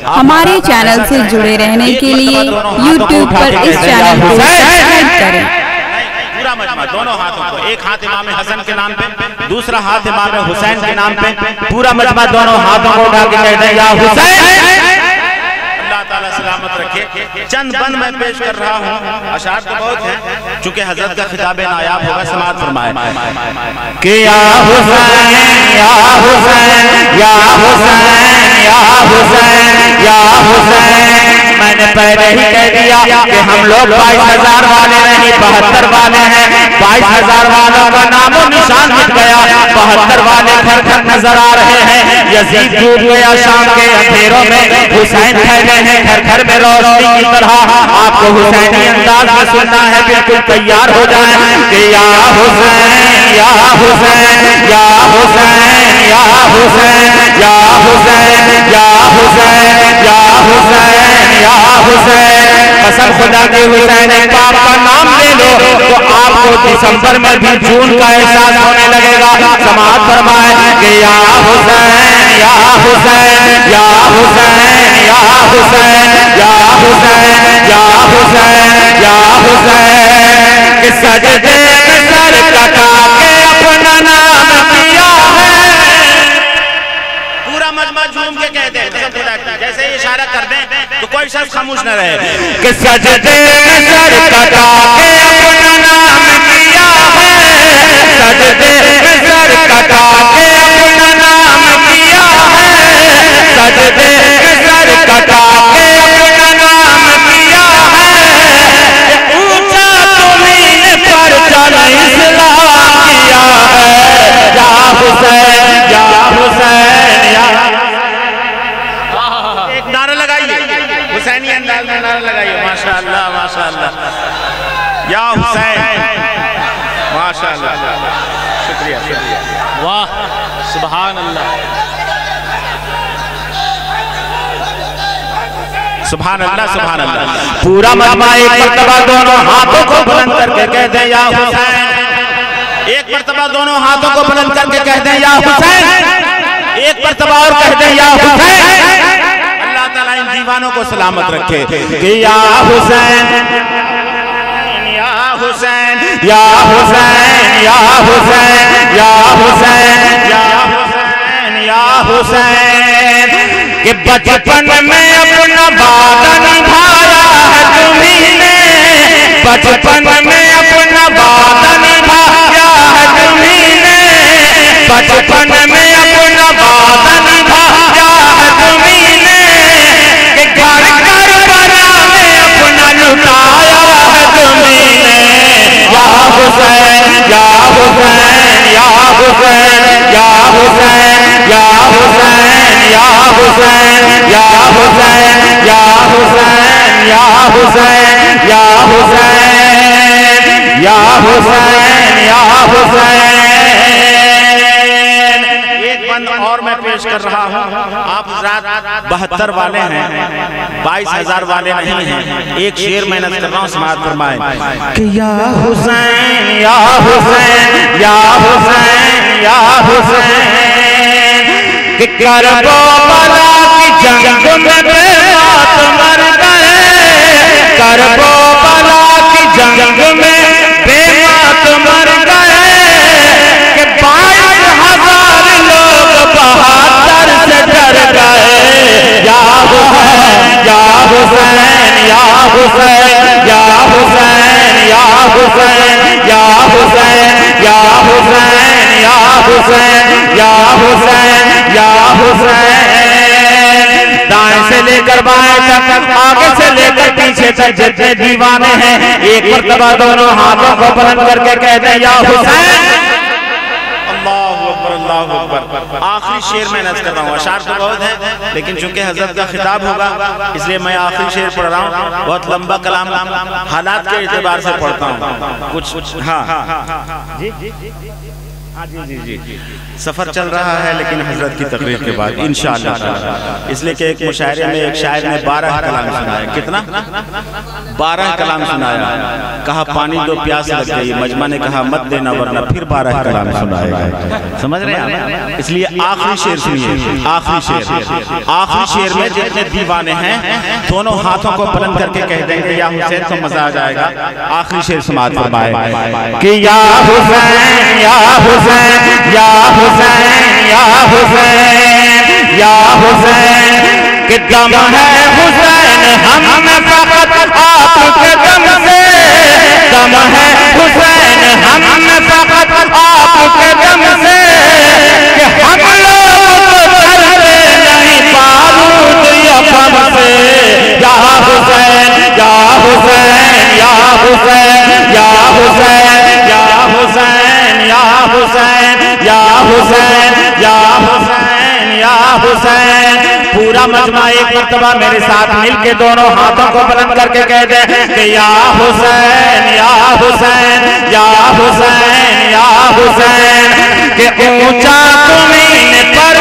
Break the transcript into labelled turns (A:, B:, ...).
A: हमारे चैनल से जुड़े रहने के लिए YouTube पर इस चैनल को सब्सक्राइब करें।
B: पूरा मजमा दोनों हाथों को, एक हाथ इमाम हसन के नाम पे, दूसरा हाथ इमाम हुसैन के नाम पे, पूरा मजमा दोनों हाथों को उठा के कहते हैं या हुसैन। अल्लाह ताला सलामत रखे। चंद बंद मैं पेश कर रहा हूँ, अशार तो बहुत हैं, चूंकि हजरत का खिताब नायाब होगा, समाअत फरमाए कि या हुसैन या हुसैन या हुसैन या हुसैन या हुसैन। मैंने पहले ही कह दिया कि हम लोग 22,000 वाले नहीं 72 वाले हैं। 22,000 वालों का नामो निशान मिट गया, 72 वाले घर घर नजर आ रहे हैं। यजीद डूब गया शाम के अंधेरों में, हुसैन फैले हैं घर घर में रोशनी की तरह। आपको हुसैनी अंदाज में सुनना है, बिल्कुल तैयार हो जाए कि या हुसैन या हुसैन या हुसैन या हुसैन या हुसैन या हुसैन या हुसैन या हुसैन। कसम खुदा की हुसैन पाक का नाम ले लो तो आपको दिसंबर में भी जून का एहसास होने लगेगा। समाअत फरमाए कि या हुसैन या हुसैन या हुसैन या हुसैन या हुसैन या हुसैन या हुसैन। कि सजदे में सर कटा के अपना नाम किया है। पूरा मजमा झूम के कहते हैं, जैसे इशारा कर दें तो कोई शख्स खामोश न रहे कि सजदे में सर कटा के अपना नाम किया है। सजदे में सर कटा के अपना नाम किया है। सजदे में सर कटा के अपना नाम किया है। ऊंचा तुम्हीं पर चल इस्लाम किया है। या हुसैन या हुसैन या हुसैनी अंदाज में नारा लगाइए। माशाअल्लाह माशाअल्लाह या हुसैन, माशाअल्लाह, शुक्रिया शुक्रिया,
C: वाह सुभान अल्लाह,
B: सुभान अल्लाह सुभान अल्लाह। पूरा मजमा एक मर्तबा दोनों हाथों को बुलंद करके कहते हैं या हुसैन। एक मर्तबा दोनों हाथों को बुलंद करके कहते हैं या हुसैन। एक मर्तबा और कहते हैं या हुसैन। ताला इन दीवानों को सलामत रखे कि या हुसैन या हुसैन या हुसैन या हुसैन या हुसैन या हुसैन या हुसैन। कि बचपन में अपना वादा निभाया है तुम्हीं ने, बचपन में अपना वादा निभाया है तुम्हीं ने, बचपन में अपना वादा निभाया है तुम्हीं ने। घर घर बना में अपना लुटाया है तुम्हीं ने। या हुसैन या हुसैन या हुसैन या हुसैन या हुसैन या हुसैन या हुसैन या हुसैन या हुसैन या हुसैन या हुसैन या हुसैन। और मैं पेश कर रहा हूँ, आप 72 वाले हैं, 22,000 वाले नहीं हैं। एक शेर मेहनत कर रहा हूँ, समाअत फरमाए कि या हुसैन या हुसैन या हुसैन या हुसैन। कि करबला की जंग में बेमात मर गए, करबला की जंग में बेमात मर गए। कि 22,000 लोग बहादुर से डर गए। या हुसैन या हुसैन या हुसैन या हुसैन या हुसैन या हुसैन या हुसैन या हुसैन या हुसैन या हुसैन। दाएं से लेकर बाएं तक, आगे से लेकर पीछे तक जितने दीवाने हैं, एक मर्तबा दोनों हाथों को बुलंद करके कहते हैं या हुसैन। अल्लाहु अकबर। आखिरी शेर में नज़र कर रहा हूँ, अशार तो बहुत है लेकिन चूंकि हजरत का खिताब होगा इसलिए मैं आखिरी शेर पढ़ रहा हूँ। बहुत लंबा कलाम हालात के एतबार से पढ़ता हूँ कुछ। हाँ सफर चल रहा है लेकिन हजरत की तकरीर के बाद इंशाअल्लाह, इसलिए कि एक मुशायरे में एक शायर ने 12 कलाम सुनाया। कितना? 12 कलाम सुनाया। कहा पानी दो प्यास लग गई, मजमा ने कहा मत देना वरना फिर 12 कलाम सुनाएगा। समझ रहे हैं? इसलिए आखिरी शेर सुनिए, आखिरी शेर। आखिरी शेर में जितने दीवाने हैं दोनों हाथों को बुलंद करके कह देंगे या हुसैन, तो मजा आ जाएगा। आखिरी शेर समाअत फरमाए कि या हुसैन या हुसैन या हुसैन या हुसैन या हुसैन कि दम है हुसैन हम फकत आपके दम से, दम है हुसैन हम फकत आपके दम से, कि हम लोग चलते नहीं बारूद या बम से। या हुसैन या हुसैन या हुसैन या हुसैन या हुसैन या हुसैन या हुसैन या हुसैन या हुसैन। पूरा मजमा एक मर्तबा मेरे साथ मिलके दोनों हाथों को बुलंद करके कह दे कि या हुसैन या हुसैन या हुसैन या हुसैन। कि ऊंचा तुमीन पर